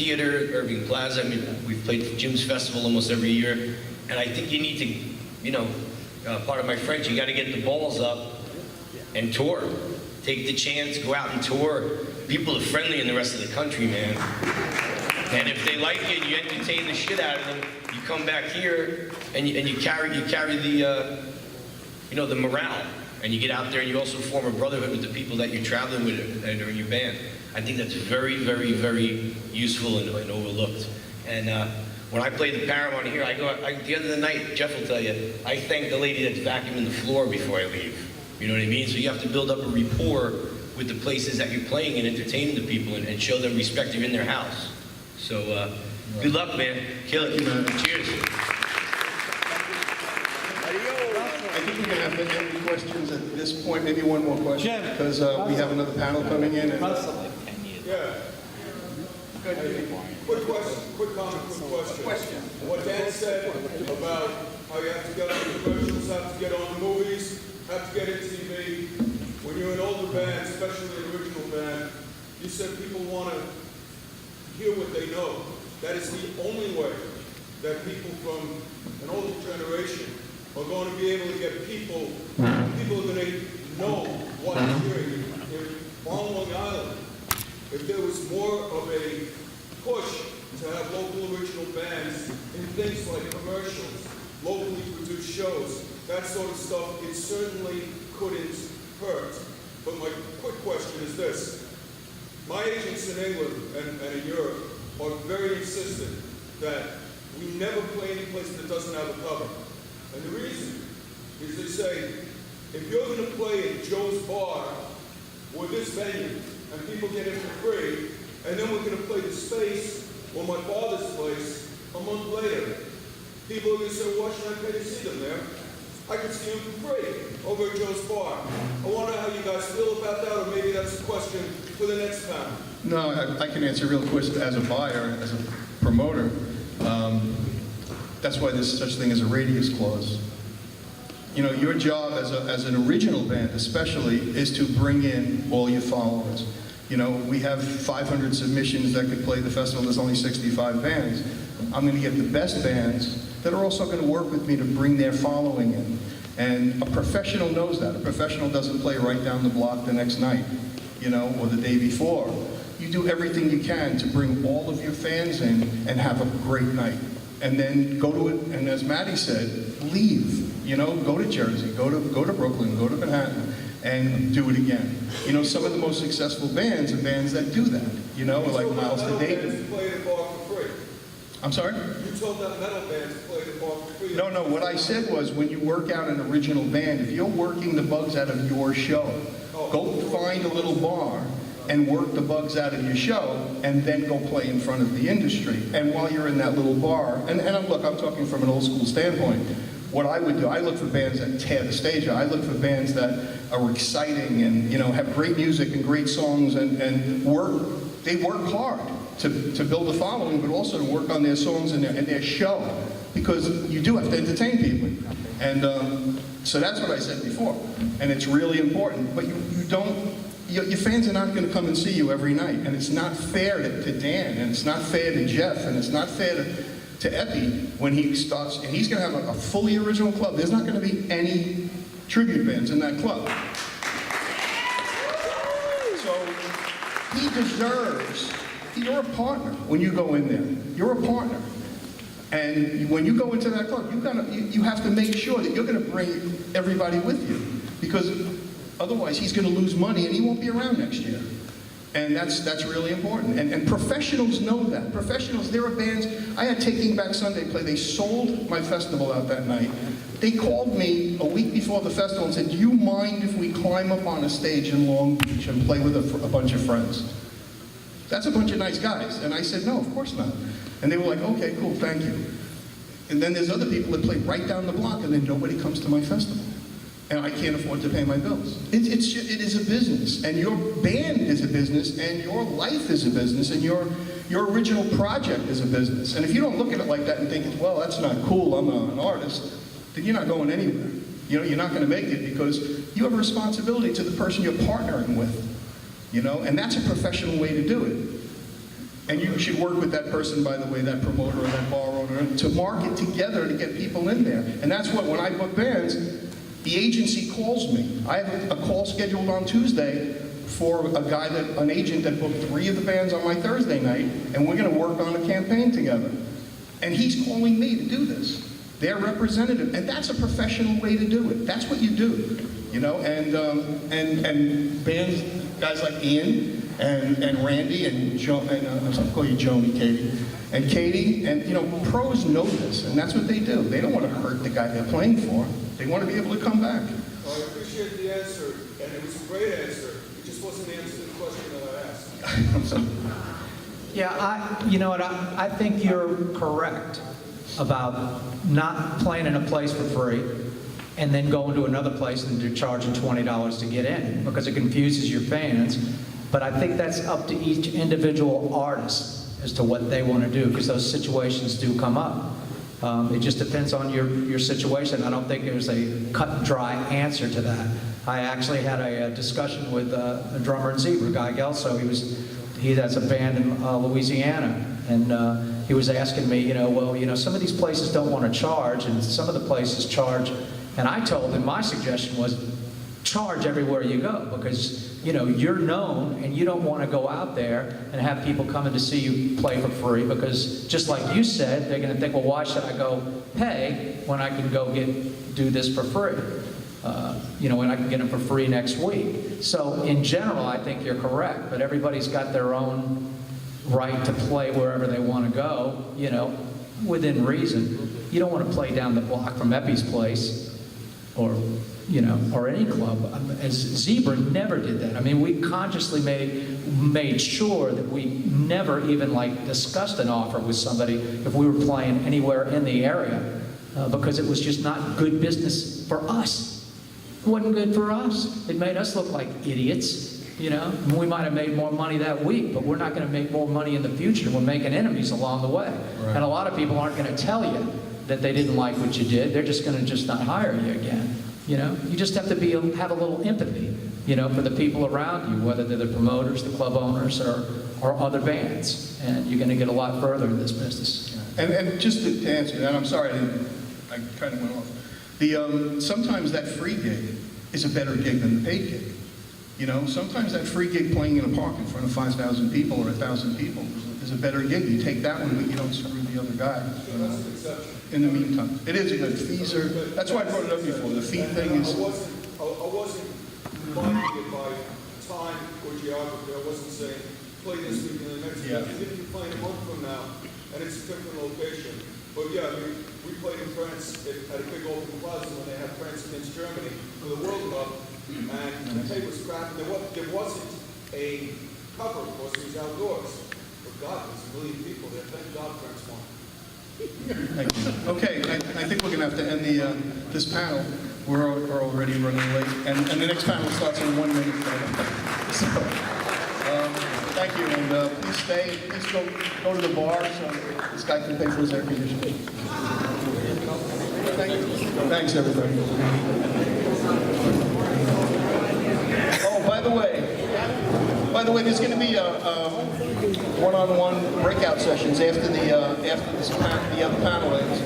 theater, Irving Plaza. I mean, we've played Jim's Festival almost every year. And I think you need to, you know, part of my French, you got to get the balls up and tour. Take the chance, go out and tour. People are friendly in the rest of the country, man. And if they like you and you entertain the shit out of them, you come back here and you carry the, you know, the morale. And you get out there and you also form a brotherhood with the people that you're traveling with and are in your band. I think that's very, very, very useful and overlooked. And when I play the Paramount here, at the end of the night, Jeff will tell you, I thank the lady that's vacuuming the floor before I leave. You know what I mean? So you have to build up a rapport with the places that you're playing and entertaining the people and show them respect you're in their house. So good luck, man. Kill it. Cheers. I think we're going to have to end the questions at this point. Maybe one more question, because we have another panel coming in. And, yeah. Quick question, quick comment, quick question. What Dan said about how you have to get on the commercials, have to get on the movies, have to get in TV. When you're an older band, especially an original band, you said people want to hear what they know. That is the only way that people from an older generation are going to be able to get people are going to know what they're hearing. On Long Island, if there was more of a push to have local original bands in things like commercials, locally produced shows, that sort of stuff, it certainly couldn't hurt. But my quick question is this. My agents in England and in Europe are very insistent that we never play any place that doesn't have a cover. And the reason is they say, if you're going to play at Joe's Bar or this venue, and people get in for free, and then we're going to play the Space or my father's place a month later, people are going to say, why should I pay to see them there? I could see them for free over at Joe's Bar. I wonder how you guys feel about that, or maybe that's a question for the next panel. no, I can answer real quick as a buyer, as a promoter. That's why there's such thing as a radius clause. You know, your job as an original band especially is to bring in all your followers. You know, we have 500 submissions that could play the festival. There's only 65 bands. I'm going to get the best bands that are also going to work with me to bring their following in. And a professional knows that. A professional doesn't play right down the block the next night, you know, or the day before. You do everything you can to bring all of your fans in and have a great night. And then go to it, and as Maddie said, leave. You know, go to Jersey, go to Brooklyn, go to Manhattan, and do it again. You know, some of the most successful bands are bands that do that. You know, like Miles to Dayton. Play the bar for free. I'm sorry? You told that metal band to play the bar for free. No, what I said was when you work out an original band, if you're working the bugs out of your show, go find a little bar and work the bugs out of your show, and then go play in front of the industry. And while you're in that little bar, and look, I'm talking from an old school standpoint, what I would do, I look for bands that tear the stage out. I look for bands that are exciting and, you know, have great music and great songs and they work hard to build a following, but also to work on their songs and their show, because you do have to entertain people. And so that's what I said before, and it's really important, but you don't, your fans are not going to come and see you every night, and it's not fair to Dan, and it's not fair to Jeff, and it's not fair to Epi when he starts, and he's going to have a fully original club. There's not going to be any tribute bands in that club. So he deserves, you're a partner when you go in there. You're a partner. And when you go into that club, you have to make sure that you're going to bring everybody with you, because otherwise he's going to lose money and he won't be around next year. And that's really important. And professionals know that. Professionals, there are bands. I had Taking Back Sunday play. They sold my festival out that night. They called me a week before the festival and said, do you mind if we climb up on a stage in Long Beach and play with a bunch of friends? That's a bunch of nice guys. And I said, no, of course not. And they were like, okay, cool, thank you. And then there's other people that play right down the block, and then nobody comes to my festival. And I can't afford to pay my bills. It is a business, and your band is a business, and your life is a business, and your original project is a business. And if you don't look at it like that and think, well, that's not cool, I'm an artist, then you're not going anywhere. You know, you're not going to make it, because you have a responsibility to the person you're partnering with. You know, and that's a professional way to do it. And you should work with that person, by the way, that promoter or that bar owner, to market together to get people in there. And that's what, when I book bands, the agency calls me. I have a call scheduled on Tuesday for an agent that booked 3 of the bands on my Thursday night, and we're going to work on a campaign together. And he's calling me to do this. Their representative, and that's a professional way to do it. That's what you do, you know. And bands, guys like Ian and Randy and Joe, and I'll call you Joni, Katie, and you know, pros know this, and that's what they do. They don't want to hurt the guy they're playing for. They want to be able to come back. Well, I appreciate the answer, and it was a great answer. It just wasn't the answer to the question that I asked. I'm sorry. Yeah, you know what, I think you're correct about not playing in a place for free and then going to another place and they're charging $20 to get in, because it confuses your fans. But I think that's up to each individual artist as to what they want to do, because those situations do come up. It just depends on your situation. I don't think there's a cut and dry answer to that. I actually had a discussion with a drummer in Zebra, Guy Gelso. He has a band in Louisiana, and he was asking me, you know, well, you know, some of these places don't want to charge, and some of the places charge. And I told him my suggestion was charge everywhere you go, because, you know, you're known, and you don't want to go out there and have people coming to see you play for free, because just like you said, they're going to think, well, why should I go pay when I can go do this for free? You know, when I can get them for free next week. So in general, I think you're correct, but everybody's got their own right to play wherever they want to go, you know, within reason. You don't want to play down the block from Epi's place, or, you know, or any club. As Zebra never did that. I mean, we consciously made sure that we never even like discussed an offer with somebody if we were playing anywhere in the area, because it was just not good business for us. It wasn't good for us. It made us look like idiots, you know. We might have made more money that week, but we're not going to make more money in the future. We're making enemies along the way. Right. And a lot of people aren't going to tell you that they didn't like what you did. They're just going to just not hire you again. You know, you just have to have a little empathy, you know, for the people around you, whether they're the promoters, the club owners, or other bands, and you're going to get a lot further in this business. And just to answer that, I'm sorry, I kind of went off. Sometimes that free gig is a better gig than the paid gig. You know, sometimes that free gig playing in a park in front of 5,000 people or 1,000 people is a better gig. You take that one, but you don't screw the other guy. In the meantime, it is a good fees are. That's why I brought it up before. The fee thing is. I wasn't finding it by time or geography. I wasn't saying play this week and the next week. Because if you're playing a month from now and it's a different location. But yeah, I mean, we played in France at a big open plaza when they had France against Germany for the World Cup, and the tape was crap. There wasn't a cover because it was outdoors. But God, there's a million people there. Thank God France won. Thank you. Okay, I think we're going to have to end this panel. We're already running late, and the next panel starts in 1 minute. So, thank you, and please stay. Please go to the bar so this guy can pay for his air conditioning. Thank you. Thanks, everybody. Oh, by the way, there's going to be one-on-one breakout sessions after the other panel ends.